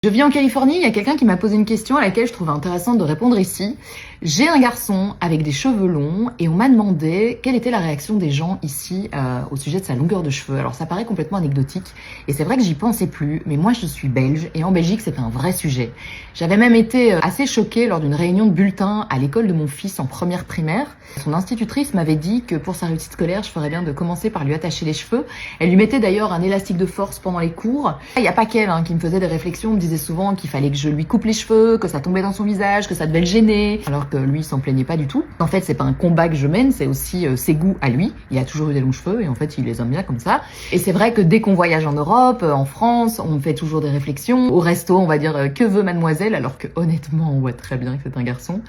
Je vis en Californie, il y a quelqu'un qui m'a posé une question à laquelle je trouve intéressante de répondre ici. J'ai un garçon avec des cheveux longs et on m'a demandé quelle était la réaction des gens ici au sujet de sa longueur de cheveux. Alors ça paraît complètement anecdotique et c'est vrai que j'y pensais plus, mais moi je suis belge et en Belgique c'est un vrai sujet. J'avais même été assez choquée lors d'une réunion de bulletins à l'école de mon fils en première primaire. Son institutrice m'avait dit que pour sa réussite scolaire, je ferais bien de commencer par lui attacher les cheveux. Elle lui mettait d'ailleurs un élastique de force pendant les cours. Il n'y a pas qu'elle qui me faisait des réflexions, me disait souvent qu'il fallait que je lui coupe les cheveux, que ça tombait dans son visage, que ça devait le gêner, alors que lui il s'en plaignait pas du tout. En fait, c'est pas un combat que je mène, c'est aussi ses goûts à lui. Il a toujours eu des longs cheveux et en fait, il les aime bien comme ça. Et c'est vrai que dès qu'on voyage en Europe, en France, on me fait toujours des réflexions. Au resto, on va dire que veut mademoiselle, alors que honnêtement, on voit très bien que c'est un garçon.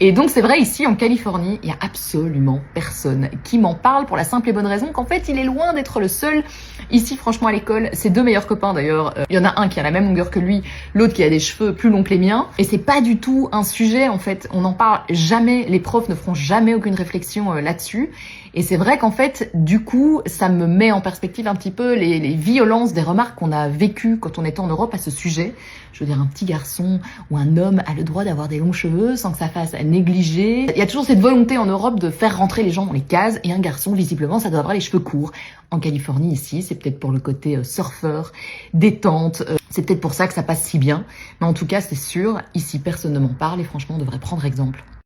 Et donc c'est vrai, ici en Californie, il y a absolument personne qui m'en parle pour la simple et bonne raison qu'en fait, il est loin d'être le seul. Ici, franchement, à l'école, ses deux meilleurs copains d'ailleurs, il y en a un qui a la même longueur que lui, l'autre qui a des cheveux plus longs que les miens. Et c'est pas du tout un sujet, en fait. On n'en parle jamais. Les profs ne feront jamais aucune réflexion là-dessus. Et c'est vrai qu'en fait, du coup, ça me met en perspective un petit peu les violences des remarques qu'on a vécues quand on était en Europe à ce sujet. Je veux dire, un petit garçon ou un homme a le droit d'avoir des longs cheveux sans que ça fasse négliger. Il y a toujours cette volonté en Europe de faire rentrer les gens dans les cases et un garçon, visiblement, ça doit avoir les cheveux courts. En Californie, ici, c'est peut-être pour le côté surfeur, détente. C'est peut-être pour ça que ça passe si bien. Mais en tout cas, c'est sûr, ici, personne ne m'en parle et franchement, on devrait prendre exemple.